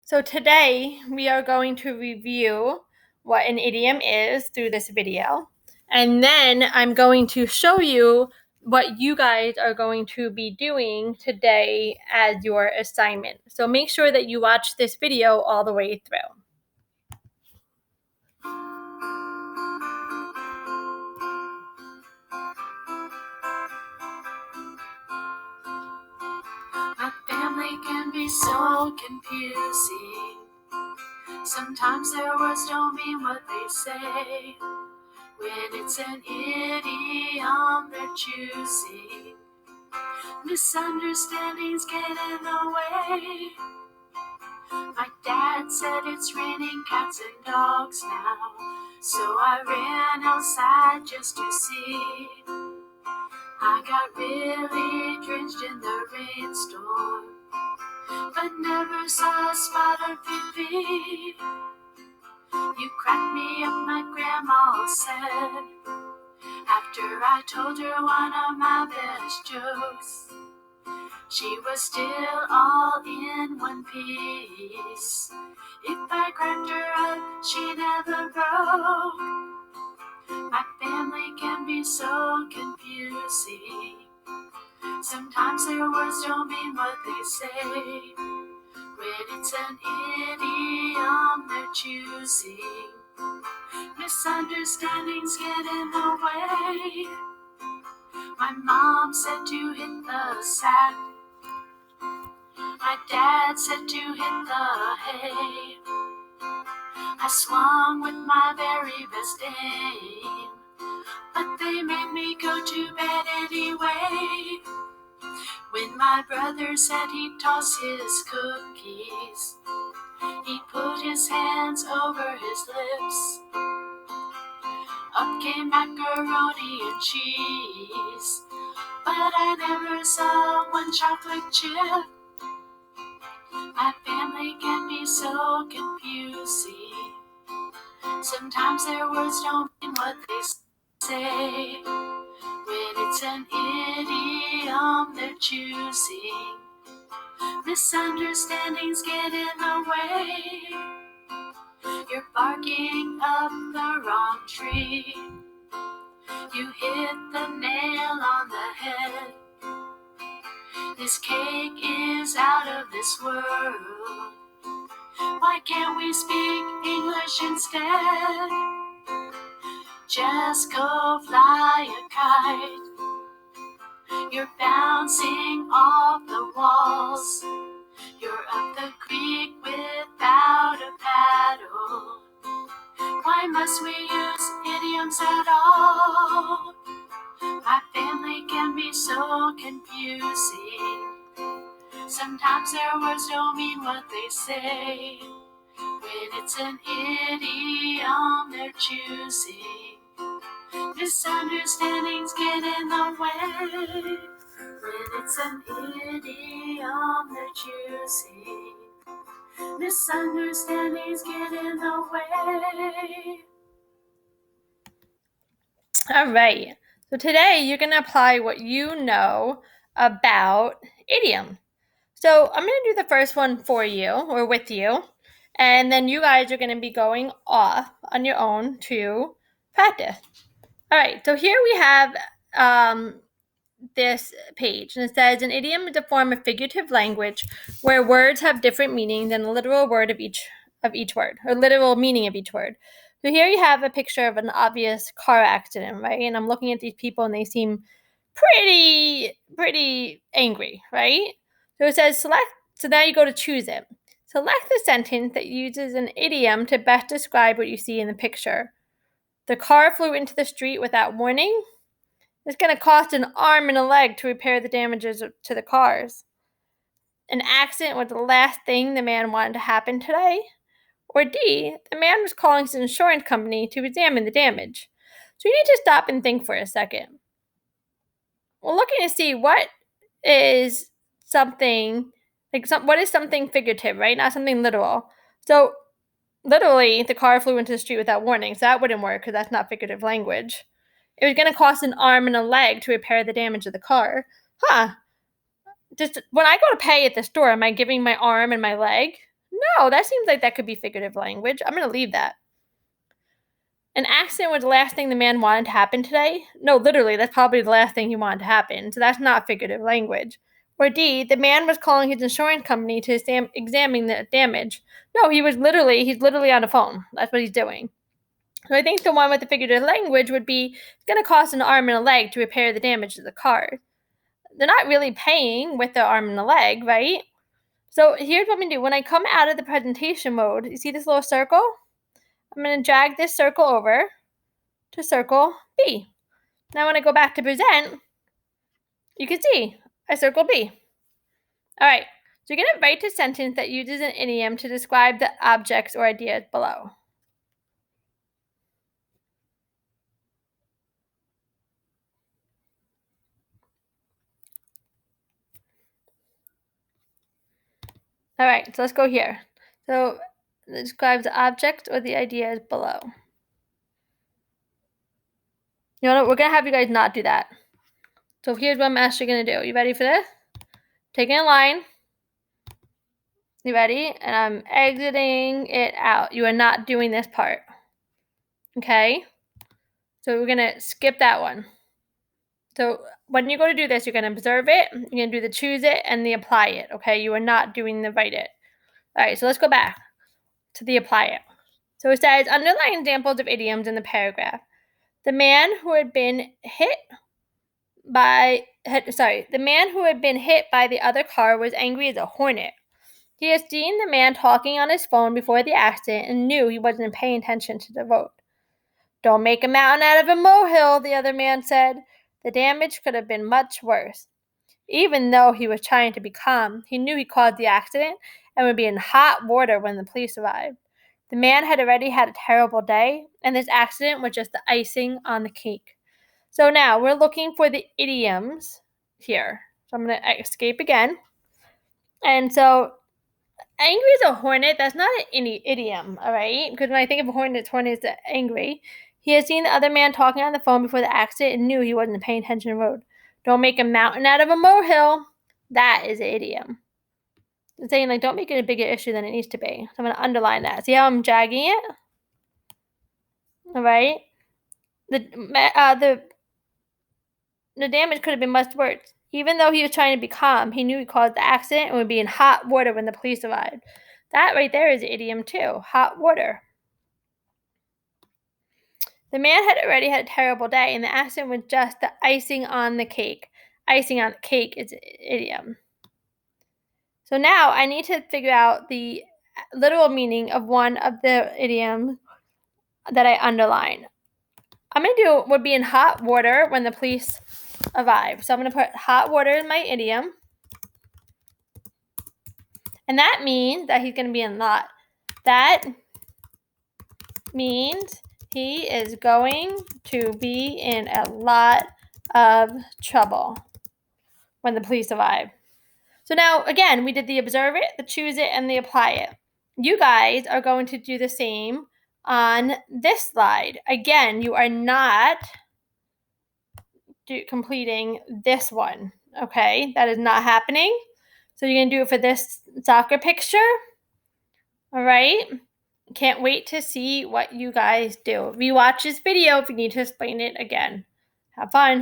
So today we are going to review what an idiom is through this video. And then I'm going to show you what you guys are going to be doing today as your assignment. So make sure that you watch this video all the way through. My family can be so confusing. Sometimes their words don't mean what they say. When it's an idiom they're choosing, misunderstandings get in the way. My dad said it's raining cats and dogs now, so I ran outside just to see. I got really drenched in the rainstorm, but never saw a spot or pee-pee. You cracked me up, my grandma said, after I told her one of my best jokes. She was still all in one piece. If I cracked her up, she never broke. My family can be so confusing. Sometimes their words don't mean what they say. When it's an idiom they're choosing, misunderstandings get in the way. My mom said to hit the sack. My dad said to hit the hay. I swung with my very best aim, but they made me go to bed anyway. When my brother said he'd toss his cookies, he put his hands over his lips. Up came macaroni and cheese, but I never saw one chocolate chip. My family can be so confusing. Sometimes their words don't mean what they say. When it's an idiom they're choosing, misunderstandings get in the way. You're barking up the wrong tree. You hit the nail on the head. This cake is out of this world. Why can't we speak English instead? Just go fly a kite. You're bouncing off the walls. You're up the creek without a paddle. Why must we use idioms at all? My family can be so confusing. Sometimes their words don't mean what they say. When it's an idiom they're choosing, misunderstandings get in the way. When it's an idiom they're choosing, misunderstandings get in the way. All right. So today you're going to apply what you know about idiom. So I'm going to do the first one for you or with you, and then you guys are going to be going off on your own to practice. All right, so here we have this page, and it says an idiom is a form of figurative language where words have different meaning than the literal word of each word, or literal meaning of each word. So here you have a picture of an obvious car accident, right? And I'm looking at these people, and they seem pretty angry, right? So it says select. So now you go to choose it. Select the sentence that uses an idiom to best describe what you see in the picture. The car flew into the street without warning. It's going to cost an arm and a leg to repair the damages to the cars. An accident was the last thing the man wanted to happen today. Or D, the man was calling his insurance company to examine the damage. So you need to stop and think for a second. We're looking to see what is something, what is something figurative, right? Not something literal. So literally, the car flew into the street without warning, so that wouldn't work because that's not figurative language. It was going to cost an arm and a leg to repair the damage of the car. Just when I go to pay at the store, am I giving my arm and my leg? No, that seems like that could be figurative language. I'm going to leave that. An accident was the last thing the man wanted to happen today? No, literally, that's probably the last thing he wanted to happen, so that's not figurative language. Or D, the man was calling his insurance company to examine the damage. No, he's literally on the phone. That's what he's doing. So I think the one with the figurative language would be, it's going to cost an arm and a leg to repair the damage to the car. They're not really paying with the arm and the leg, right? So here's what I'm going to do. When I come out of the presentation mode, you see this little circle? I'm going to drag this circle over to circle B. Now when I go back to present, you can see I circled B. All right, so you're going to write a sentence that uses an idiom to describe the objects or ideas below. All right, so let's go here. So it describes the object or the ideas below. You know what? We're going to have you guys not do that. So here's what I'm actually going to do. You ready for this? Taking a line. You ready? And I'm exiting it out. You are not doing this part. Okay? So we're going to skip that one. So when you go to do this, you're going to observe it. You're going to do the choose it and the apply it. Okay? You are not doing the write it. All right, so let's go back to the apply it. So it says, underline examples of idioms in the paragraph. The man who had been hit by the other car was angry as a hornet. He had seen the man talking on his phone before the accident and knew he wasn't paying attention to the road. Don't make a mountain out of a molehill, the other man said. The damage could have been much worse. Even though he was trying to be calm, he knew he caused the accident and would be in hot water when the police arrived. The man had already had a terrible day, and this accident was just the icing on the cake. So now we're looking for the idioms here. So I'm going to escape again. And so angry as a hornet, that's not an idiom, all right? Because when I think of a hornet is angry. He had seen the other man talking on the phone before the accident and knew he wasn't paying attention to the road. Don't make a mountain out of a molehill. That is an idiom. It's saying, like, don't make it a bigger issue than it needs to be. So I'm going to underline that. See how I'm dragging it? All right? The damage could have been much worse. Even though he was trying to be calm, he knew he caused the accident and would be in hot water when the police arrived. That right there is an idiom too. Hot water. The man had already had a terrible day, and the accident was just the icing on the cake. Icing on the cake is an idiom. So now I need to figure out the literal meaning of one of the idioms that I underline. I'm going to do would be in hot water when the police arrive. So I'm going to put hot water in my idiom. And that means that he's going to be in lot. That means he is going to be in a lot of trouble when the police arrive. So now, again, we did the observe it, the choose it, and the apply it. You guys are going to do the same on this slide. Again, you are not completing this one, okay? That is not happening. So you're going to do it for this soccer picture, all right? Can't wait to see what you guys do. Rewatch this video if you need to explain it again. Have fun.